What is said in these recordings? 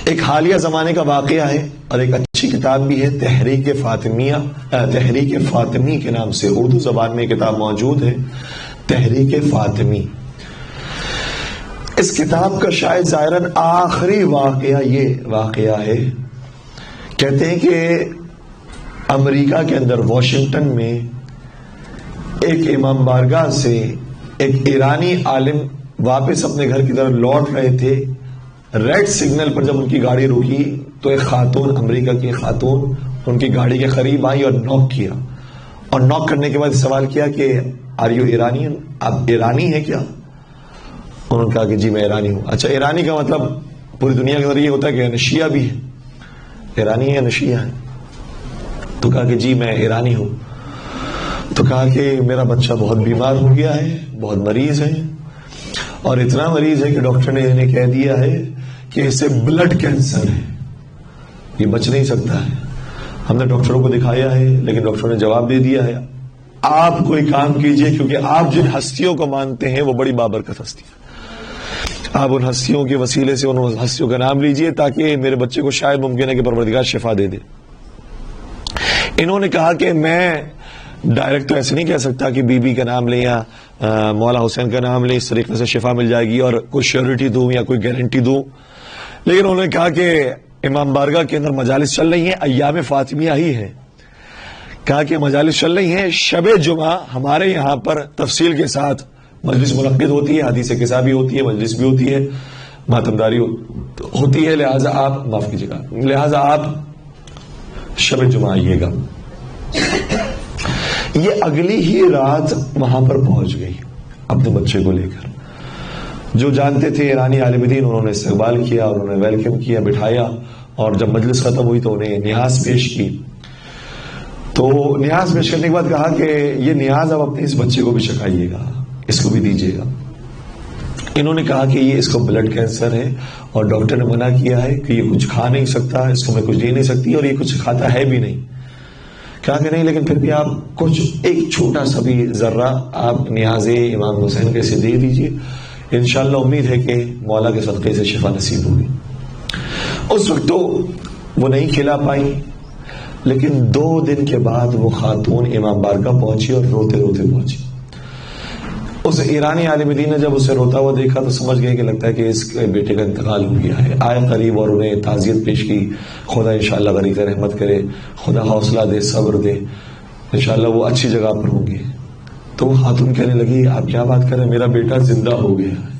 ایک حالیہ زمانے کا واقعہ ہے اور ایک اچھی کتاب بھی ہے، تحریک فاطمی کے نام سے اردو زبان میں کتاب موجود ہے، تحریک فاطمی۔ اس کتاب کا شاید ظاہراً آخری واقعہ یہ واقعہ ہے، کہتے ہیں کہ امریکہ کے اندر واشنگٹن میں ایک امام بارگاہ سے ایک ایرانی عالم واپس اپنے گھر کی طرف لوٹ رہے تھے۔ ریڈ سگنل پر جب ان کی گاڑی رکی تو ایک خاتون، امریکہ کی خاتون ان کی گاڑی کے قریب آئی اور نوک کیا، اور نوک کرنے کے بعد سوال کیا کہ آر یو ایرانین، آپ ایرانی ہیں کیا؟ انہوں نے کہا کہ جی میں ایرانی ہوں۔ اچھا، ایرانی کا مطلب پوری دنیا کے اندر یہ ہوتا ہے کہ شیعہ بھی ہے، ایرانی ہے نہ شیعہ ہے؟ تو کہا کہ جی میں ایرانی ہوں۔ تو کہا کہ میرا بچہ بہت بیمار ہو گیا ہے، بہت مریض ہے، اور اتنا مریض ہے کہ ڈاکٹر نے انہیں کہہ دیا ہے کہ اسے بلڈ کینسر ہے، یہ بچ نہیں سکتا ہے۔ ہم نے ڈاکٹروں کو دکھایا ہے لیکن ڈاکٹروں نے جواب دے دیا ہے آپ کوئی کام کیجئے، کیونکہ آپ جن ہستیوں کو مانتے ہیں وہ بڑی بابرکت ہستی ہے، آپ ان ہستیوں کے وسیلے سے ان ہستیوں کا نام لیجئے تاکہ میرے بچے کو شاید ممکن ہے کہ پروردگار شفا دے دے۔ انہوں نے کہا کہ میں ڈائریکٹ تو ایسے نہیں کہہ سکتا کہ بی بی کا نام لیں یا مولا حسین کا نام لیں، اس طریقے سے شفا مل جائے گی اور کوئی شیورٹی دوں یا کوئی گارنٹی دوں۔ لیکن انہوں نے کہا کہ امام بارگاہ کے اندر مجالس چل رہی ہیں، ایام فاطمیہ ہی ہے، کہا کہ مجالس چل رہی ہیں، شب جمعہ ہمارے یہاں پر تفصیل کے ساتھ مجلس منعقد ہوتی ہے، حدیث قصہ بھی ہوتی ہے، مجلس بھی ہوتی ہے، ماتمداری ہوتی ہے، لہٰذا آپ معاف کیجیے گا، لہٰذا آپ شب جمعہ آئیے گا۔ یہ اگلی ہی رات وہاں پر پہنچ گئی اپنے بچے کو لے کر۔ جو جانتے تھے ایرانی عالم دین، انہوں نے استقبال کیا اور انہوں نے ویلکم کیا، بٹھایا، اور جب مجلس ختم ہوئی تو انہیں نیاز پیش کی۔ تو نیاز پیش کرنے کے بعد کہا کہ یہ نیاز اب اپنے اس بچے کو بھی چکھائیے گا، اس کو بھی دیجیے گا۔ انہوں نے کہا کہ یہ اس کو بلڈ کینسر ہے اور ڈاکٹر نے منع کیا ہے کہ یہ کچھ کھا نہیں سکتا، اس کو میں کچھ دے نہیں سکتی، اور یہ کچھ کھاتا ہے بھی نہیں۔ کہا کہ نہیں، لیکن پھر بھی آپ کچھ ایک چھوٹا سا بھی ذرہ آپ نیاز امام حسین کے سے دے دیجیے، انشاءاللہ امید ہے کہ مولا کے صدقے سے شفا نصیب ہوگی۔ اس وقت تو وہ نہیں کھلا پائی، لیکن 2 دن کے بعد وہ خاتون امام بارگاہ پہنچی اور روتے روتے پہنچی۔ اس ایرانی عالم دین نے جب اسے روتا ہوا دیکھا تو سمجھ گئے کہ لگتا ہے کہ اس کے بیٹے کا انتقال ہو گیا ہے، آئے قریب اور انہیں تعزیت پیش کی، خدا انشاءاللہ غریق رحمت کرے، خدا حوصلہ دے، صبر دے، انشاءاللہ وہ اچھی جگہ پر ہوں گے۔ تو وہ خاتون کہنے لگی آپ کیا بات کر رہے ہیں، میرا بیٹا زندہ ہو گیا ہے،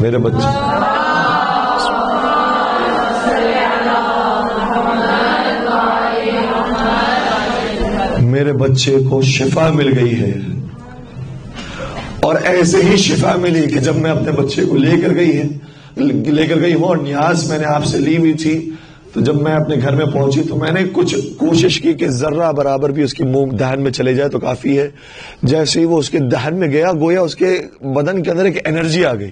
میرے بچے کو شفا مل گئی ہے، اور ایسے ہی شفا ملی کہ جب میں اپنے بچے کو لے کر گئی ہوں اور نیاز میں نے آپ سے لی ہوئی تھی، تو جب میں اپنے گھر میں پہنچی تو میں نے کچھ کوشش کی کہ ذرہ برابر بھی اس کی منہ دہن میں چلے جائے تو کافی ہے۔ جیسے ہی وہ اس کے دہن میں گیا، گویا اس کے بدن کے اندر ایک انرجی آ گئی،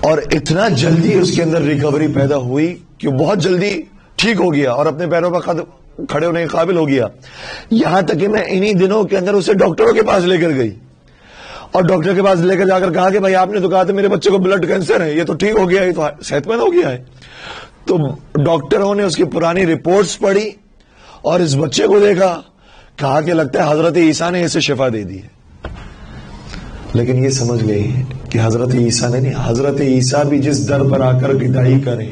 اور اتنا جلدی اس کے اندر ریکوری پیدا ہوئی کہ بہت جلدی ٹھیک ہو گیا اور اپنے پیروں پر کھڑے ہونے کے قابل ہو گیا۔ یہاں تک کہ میں انہی دنوں کے اندر اسے ڈاکٹروں کے پاس لے کر گئی، اور ڈاکٹر کے پاس لے کر جا کر کہا کہ بھائی آپ نے تو کہا تھا میرے بچے کو بلڈ کینسر ہے، یہ تو ٹھیک ہو گیا ہے، یہ تو صحت مند ہو گیا ہے۔ تو ڈاکٹروں نے اس کی پرانی رپورٹس پڑھی اور اس بچے کو دیکھا، کہا کہ لگتا ہے حضرت عیسیٰ نے اسے شفا دے دی ہے۔ لیکن یہ سمجھ گئی کہ حضرت عیسیٰ نے نہیں، حضرت عیسیٰ بھی جس در پر آ کر گدائی کریں،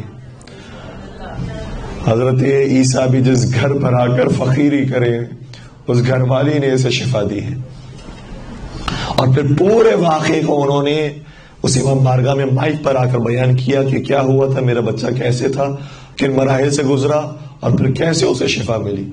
حضرت عیسیٰ بھی جس گھر پر آ کر فقیری کریں، اس گھر والی نے اسے شفا دی ہے۔ اور پھر پورے واقعے کو انہوں نے اس امام بارگاہ میں مائک پر آ کر بیان کیا کہ کیا ہوا تھا، میرا بچہ کیسے تھا، کن مراحل سے گزرا، اور پھر کیسے اسے شفا ملی۔